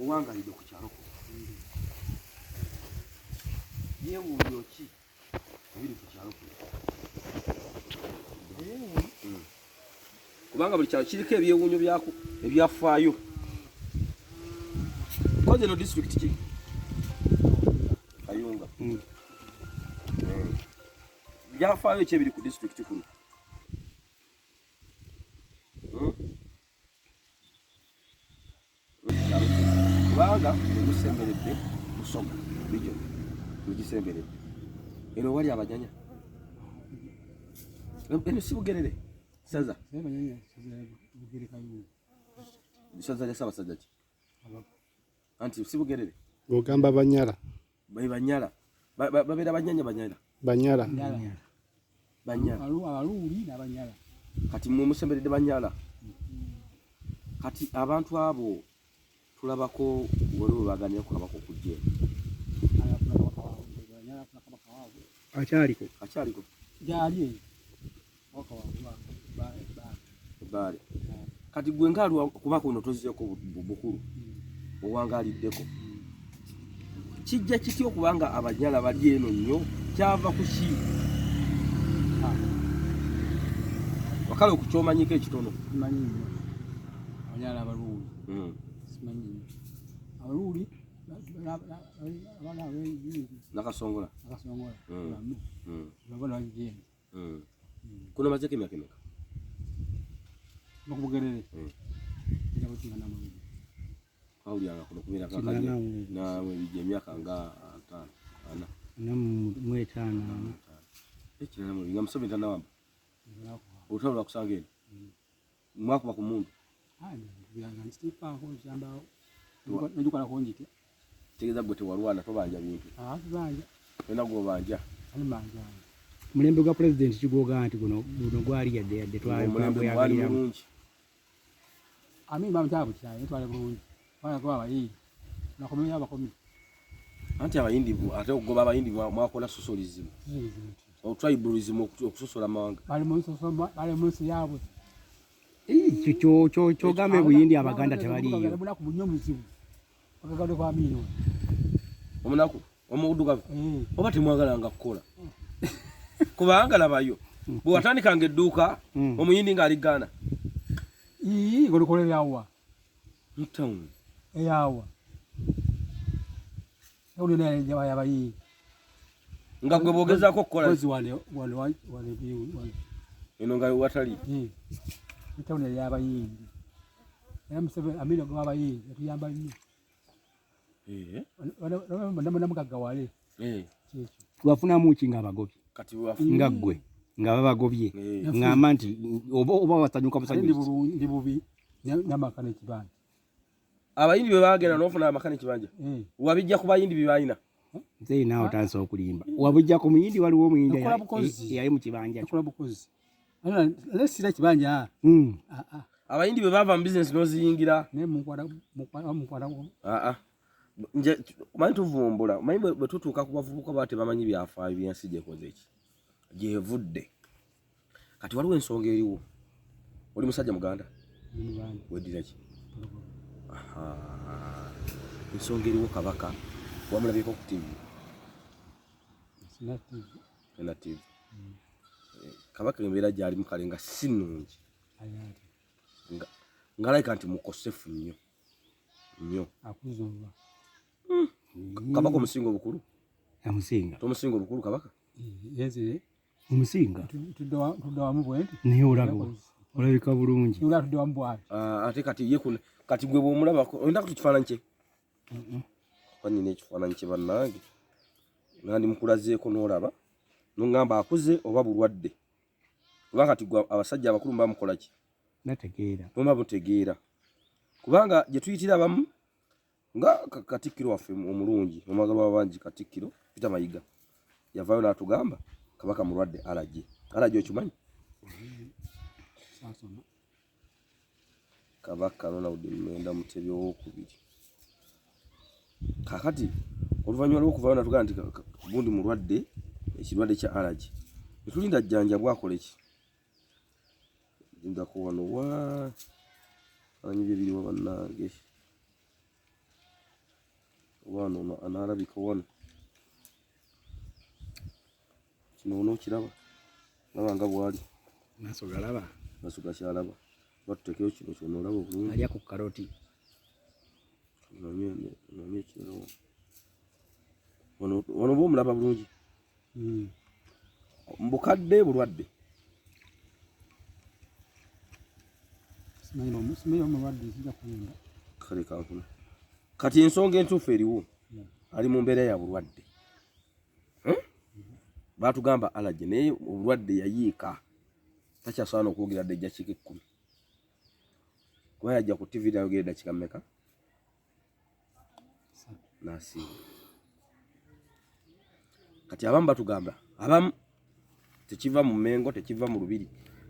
owangalidde ku kyalo ko yeewuulyo ki ebiri ku kyalo ko kubanga buli kyalo kiriko ebyewuunyo byako ebyafaayo koze no district ki Kayunga byafaayo ki ebiri ku district kuno kubanga musemberedde musoga bijo mugisemberedde eno wali abanyanya eno si Bugerere saza saza ya Ssaabasajja ki anti si Bugerere ogamba Banyala banyala babeera banyanya abaluuli n'abanyala kati mwe musemberedde Banyala kati abantu abo tulabako waliwo baganira kulabako kujje akyaliko gyali baale kati gwe ngaalwa kubako uno tozizeeko bukulu owangaliddeko kijja kityo okubanga Abanyala bali eno nnyo kyava ku ki wakale okukyomanyiko ekitono simanyi nnyo Abanyala abaluuli simanyi nnyo abaluuli nakasongola babona bagenda kuno mazeko emyaka emeka nokubugerere ejabo kingana mwezi awulyanga kuno kubeera kakali nawe bijja emyaka nga 5 ekirala mubi nga musomi tanawamba olutalo lwakusanga eno mwakuba ku muntu tegeeza gwe tewalwana tobanja bintu ena gwobanja mulembe gwa president kigwoga nti guno gwali yadde twali bulungi amimbamukyabo kyaye twali bulungi kuba abayindi nakomenya abakomi anti abayindi ate okugoba abayindi mwakola socialism tribalism okusosola amawanga bali mu nsi yaabwe kyogambe buyindi Abaganda tebaliyo omunaku munyo muzibu akagado kwa Amino omunaku omuddugavu oba temwagalanga kukola kubanga labayo bwe watandikanga edduuka omuyindi ng'ali Ghana golokole yawa town eyawa uli ne jawa yabayi nga gwe bogezaako okukola wale eno nga watali town yabayindi Museveni Amino gwabayindi yatuyamba nnyo namugagga wale twafunamu ki nga abagobye kati nga ggwe nga babagobye ngamba nti oba wasanyuka musanyusi ndi bubi n'amaka n'ekibanja abayindi bwe baagenda n'ofuna amaka n'ekibanja wabijja ku bayindi bye balina nze naawe otansa okulimba wabujja ku muyindi waliwo omuyindi yali mu kibanja kola bukozi lesira ekibanja abayindi bwe bava mu bizinesi n'oziyingira naye mukwata nje manyi tuvumbula manyi bwe tutuuka ku bavubuka baba tebamanyi byafaayo byensi gyekoze eki gyevudde kati waliwo ensonga eriwo oli musajja muganda weddira ki ensonga eriwo Kabaka wamulabyeko ku TV ena TV Kabaka embeera gyali mukale nga si nnungi ngalayika nti mukosefu nnyo akuzooba Kabaka omusinga obukulu amusinga tomusinga obukulu Kabaka yezire omusinga tuddawamu bwenti naye olabika bulungi tuddawamu bwati ate kati gwe bwomulabako oyinako tukifaananyi kye nina ekifaananyi kye bannange nandi mukulazeeko n'olaba noŋŋamba akuze oba bulwadde kubanga kati gwe abasajja abakulu bamukola ki nategeera boma butegeera kubanga gye tuyitira abamu nga Katikkiro waffe omulungi omwagalwa bangi Katikkiro Peter Mayiga yavaayo n'atugamba Kabaka mulwadde alagi okimanyi Kabaka Ronald Mmenda Mutebi owokubiri kakati oluvannyuma lw'okuvaayo n'atugamba nti gundi mulwadde ekirwadde kya alagi netulinda jjanja bwakola ki lindako wano anyi bye biriwo bannange wano analabika wano kino onookiraba laba nga bwali maaso galaba maaso gakyalaba batutekeyo kino kyonoolaba obulungi alya ku karoti noomye ekirala wano oba omulaba bulungi mbukadde bulwadde simanyi omulwadde nzija kuyenda kale kankuna kati ensonga entuufu eriwo ali mu mbeera ya bulwadde baatugamba alaje naye obulwadde yayiika takyasobola n'okwogera dde ejjakiika 10 kuba yajja ku tv nayogera eddakiika mmeka n'asiiba kati abamu batugamba abamu tekiva mu Mmengo tekiva mu Lubiri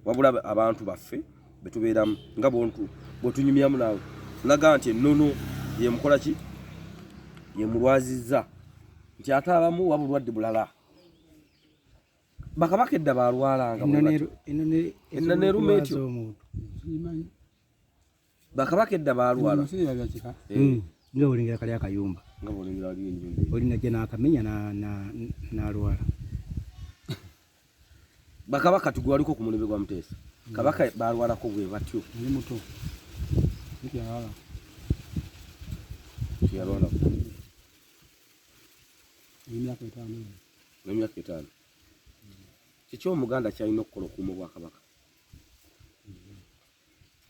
wabula abantu baffe betubeeramu nga bw'otunyumyamu naawe naga nti ennono yemukola ki yemulwazizza nti ate abamu waba bulwadde bulala bakabaka edda balwalanga ennono eruma etyo bakabaka edda balwala nga olengera kali akayumba nga bolengera olina gye n'akamenya n'alwala bakabaka tugwaliko ku mulembe gwa Muteesa kabaka balwalako bwe batyo ni muto ntialwala yalwalako emyaka 5 kiki omuganda kyalina okukola okuuma obwakabaka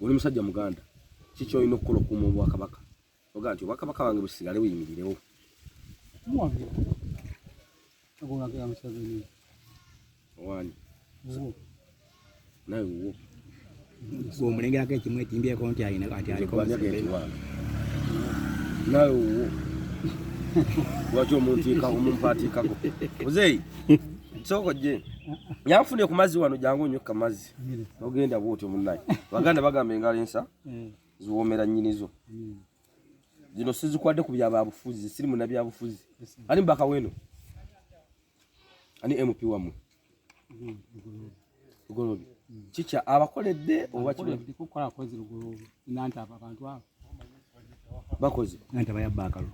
oli musajja muganda kiki olina okukola okuuma obwakabaka oga nti obwakabaka bange busigale buyimirirewo muwagira agolagira Museveni owani naye wo gwomulengerako ekimu etimbyeko nti aliko naye wo lwaki omumpaatiikako muzeeyi soko gye yanfunye ku mazzi wano jangu onyweka mazzi ogenda bwotyo munnaye baganda bagamba engalo ensa ziwoomera nnyinizo zino sizikwadde ku byabaabufuzi siri munnabyabufuzi ani mbaka weno ani MP wamwe Lugolobi chicha abakoledde oba kikukola kozi Lugolobi nanta abantu abo bakozi nanta bayabakalo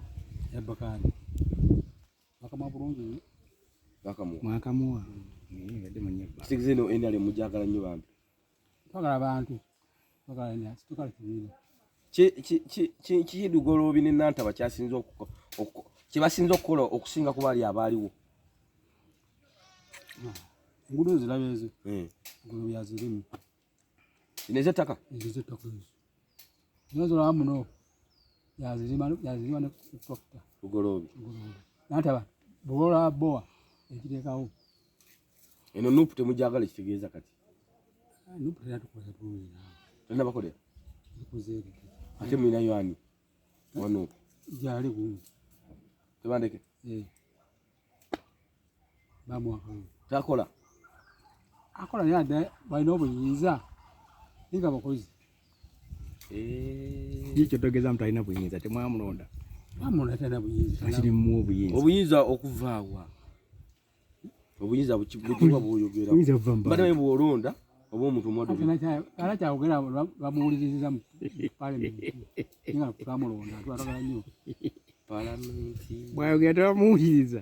yabakani bakamwa bulungi mwakamuwa ngade manyeba sikizeno endale mujagala nnyo bambi twagala abantu twagala nya situkala kibino ki Lugolobi ne nanta bakyasinza kibasinza okukola okusinga ku bali abaaliwo ngudo zilabezo ngudo yazirimu ineze taka nyozo la muno yazirima ne tractor Lugolobi nantaba bola boa ekitekawo eno nupu temujagala kitegeeza kati nupu yatukoze bulungi tena bakole ikuzere ate mwina yani wano jali ku tebandeke bamwa takola akola yade balina obuyinza ninga bakozi ikyo togeza mtu alina buyinza temwamulonda amuna tena buyinza akiri mu obuyinza okuvaawa obuyinza bukibuwa buyogera bade bwolonda oba omuntu mwadu ala kyawogera bamuwuliriza mu parliament ninga kutamulonda twatagala nnyo parliament bwayogera bamuwuliriza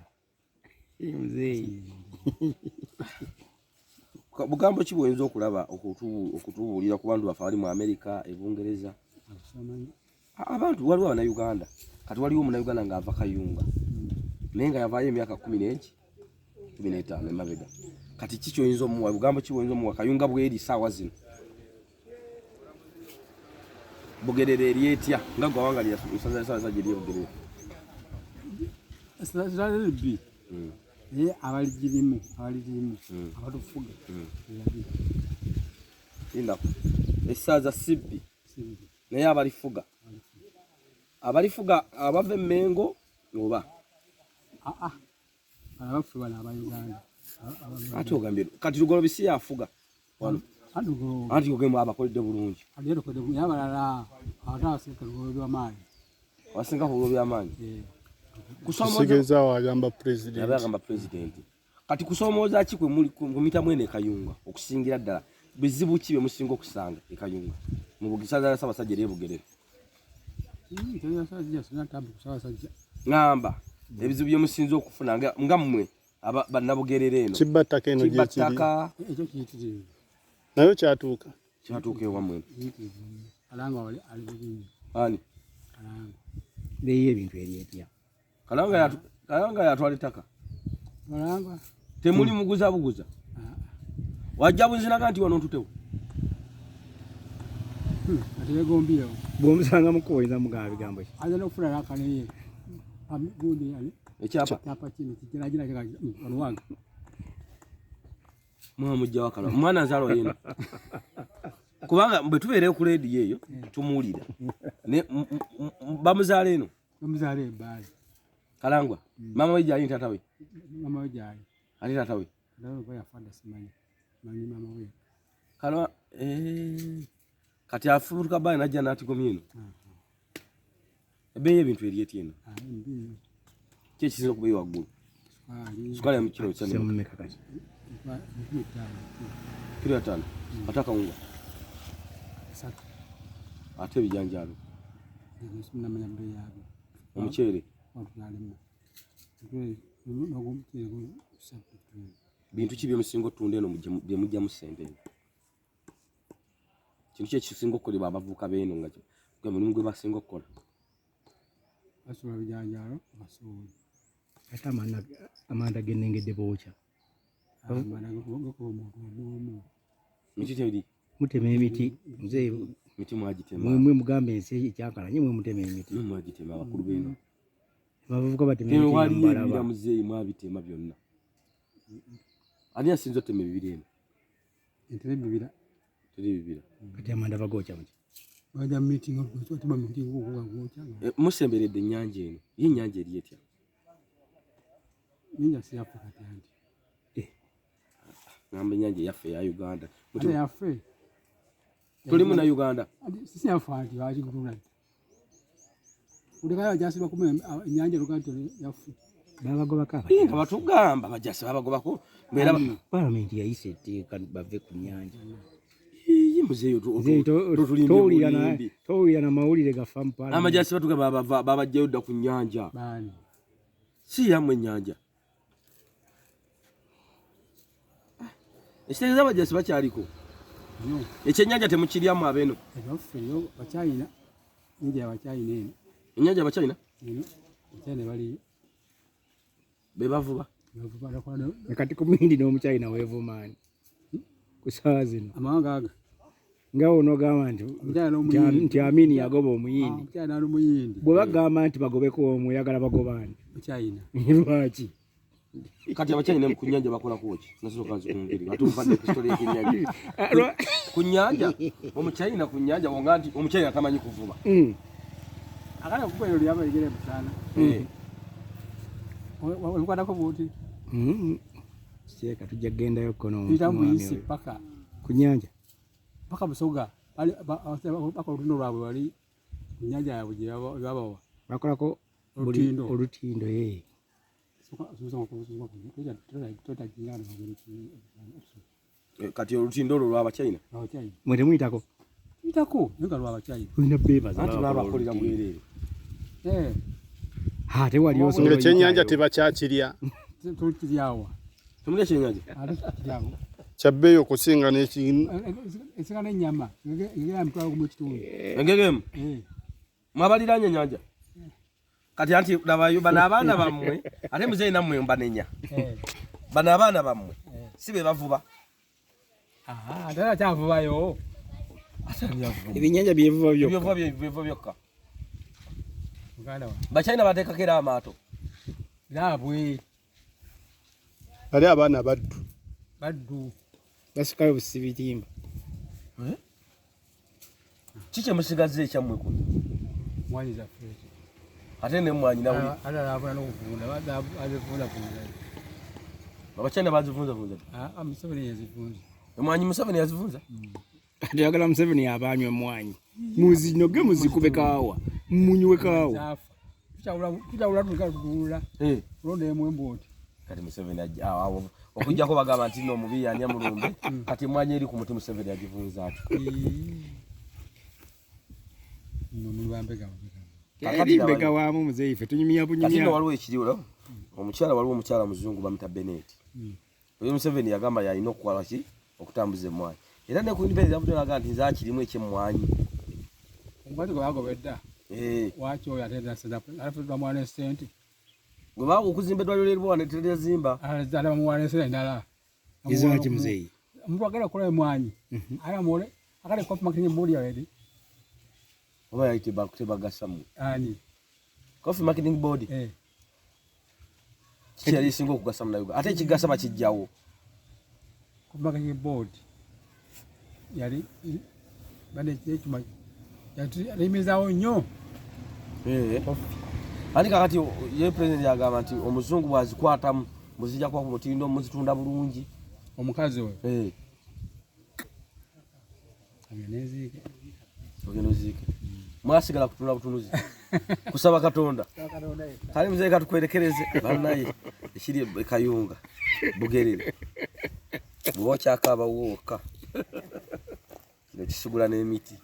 muzeeyi bugambo ki bwenza okulaba okutubuulira ku bantu baffe abali mu Amerika ebungereza abantu waliwo Abannayuganda kati waliwo Omunnayuganda ng'ava Kayunga naye nga yavaayo emyaka 15 emabega kati ki kyoyinza omuwa bugambo ki bwenza omuwa Kayunga bweri saawa zino Bugerere eryetya nga gwawangalira saza gye lyebugerere SLB abalijirimu abatufuga indako essaaza sibbi naye abalifuga abava Emmengo oba abafuga n'Abayuganda ate ogambye kati Lugolobi si yafuga wano anti ogemu abakoledde bulungi yabalala abatasika Lugolobi w'amaanyi wasinga ku Lugolobi w'amaanyi kusigeza wagamba president kati kusomooza ki kwe kumita mwene e Kayunga okusingira ddala bizibu ki bye musinga okusanga e Kayunga mu bugisaza Ssaabasajja eri e Bugerere ngamba ebizibu bye musinzo okufuna nga mmwe bannabugerere eno kibataka eno gye kiri ekyo kiyitirivu nayo kyatuuka ewammwe alanga wali ali ani alanga beeyo ebintu ebyetya kalanga yatwala ettaka alanga temuli muguza buguza wajja bunzinaga nti wano ntutewo ate yegombiyo bw'omusanga mukoyeza mugaba bigambo ki aza n'okufuna n'akanaye gundi ali ekyapa kino kigeragira wano wange mujja wakala omwana nzalo yeno kubanga bwe tubeereyo ku leediyo eyo tumuwulira bamuzaala eno bamuzaala ebbaali kalangwa mama we gyali tata we mama we gyali ali tata we yafadda simanyi mama we kalwa kati afubutuka bbaali najja n'atigomya eno ebeeyo ebintu eryeti eno ki ekisinza okubeeyo waggulu sukaali yamukiro semumeka kati kilo 5 ate akawunga ate ebijanjaalo omuceere bintu ki byemusinga otunda eno byemujjamu ssente eno kintu ki ekisinga okukolebwa abavubuka beeno nga gwe mulimu gwe basinga okukola basula bijanjaalo basuula ate amanda gennengedde bookya miti teri mutema emiti muzeeyi miti mwagitema mwe mugamba ensi ekyakala nye mwe mutema emiti mwagitema abakulu beeno abavubuka batema emiti waliyo muzeeyi mwabitema byonna ani asinza otema ebibira eno teri bibira kati amanda bagookya muki baja meeting otuma meeting gookya musemberedde ennyanja eno ye ennyanja eri etya ninja siyafa kati anti ngamba ennyanja eyaffe eya Uganda ate yaffe tulimu na Uganda sisi yafa anti wakigutula ulikayo jasiba kuma ennyanja lukanto yaffe babagobako nga batugamba bajasi babagobako mbera palamenti yayise etteeka bave ku nnyanja muzeeyo towulira na mawulire gafa mu palamenti amajasi batugamba babajjayo dda ku nnyanja si yammwe ennyanja ekitegeeza abajasi bakyaliko ekyennyanja temukiryamu abeeno bakyayina ninja yabakyayina eno ennyanja abakyayina bakyayina baliyo be bavuba kati ku mindi n'omukyayina weevumaani ku saawa zino amawanga aga nga onogamba nti Amini yagoba omuyindi bwe bagamba nti bagobeko omwe oyagala bagobaani mukyayina lwaki kati abakyayina ku nnyanja bakola kuki nasokanzi kumubiri batumfadde pistola y'ennyanja ku nnyanja omukyayina ku nnyanja wonga nti omukyayina tamanyi kuvuba akana kukwero lyaba ligere busana walikwatako buti kyeka tujja kugendayo kono isi paka ku nnyanja paka busoga paka olutindo lwabwe wali nnyanja yabwe gye babawa bakolako olutindo ye kati olutindo olwo lw'abakyayina mwe temuyitako nga lw'abakyayina olina beebaza anti lwabakolera bwereere ate wali osobola ekyennyanja tebakyakirya tukiryawa temulya ekyennyanja kyabbeeyo okusinga esinga n'ennyama ngera emitwalo gumu ekitundu engegemu mwabaliranye ennyanja kati anti labayo bano abaana bammwe ate muzeeyi nammwe mbanenya bano abaana bammwe si be bavuba ate akyavubayo ebyennyanja byevuba byokka bakyayina bateekako era amaato labwe bali abaana baddu basikayo busibitimba kiki emusigaze ekyammwe kuno mwanyi zaffe ate nemwanyi nawuli alalabula n'okuvunda abakyayina bazivunzavunza Museveni yazivunza emwanyi Museveni yazivunza ate yagala Museveni yabanywa emwanyi muzinoge muzikube kaawa mmunywe kaawa tutawula tutuula ulonda emwembooti kati Museveni okujjako bagamba nti n'omubi yanya mulumbe kati emwanyi eri ku muti Museveni yagivunza ati Mbega waamu muzeife tunyumya bunyumya. Kati waliwo ekiriwo omukyala waliwo omukyala muzungu bamita Bennett. Oyo Museveni yagamba yalina okukola ki okutambuza emmwanyi. Era ne ku independence yamutulaga nti nza kirimu ekyemmwanyi. Omukwate gwe bagobedda. Waki oyo atenda senda alafu bamwana sente. Gwe bago okuzimba eddwaliro ly'Erwana teryazimba. Ala bamwana sente ndala. Izaki muzeyi. Omuntu agenda kukola emmwanyi. Ayamule akale kopi marketing board already. Oba yayite bakutebagasa mu. Ani. Coffee marketing board. Kiyali singa okugasa mu Uganda. Ate ekigasa bakijjawo. Coffee marketing board. Yali bane ekima yatimizawo nnyo. Ani kakati ye president yagamba nti omuzungu bwazikwatamu muzijja kwa mutindo muzitunda bulungi. Omukazi oyo. Agenezike. Ogenezike. Mwasigala kutunda butunuzi. Kusaba Katonda. Kale muzee katukwerekereze banaye ekiri kayunga. Bugerere. Bwocha akaba woka. Kino kisigula n'emiti.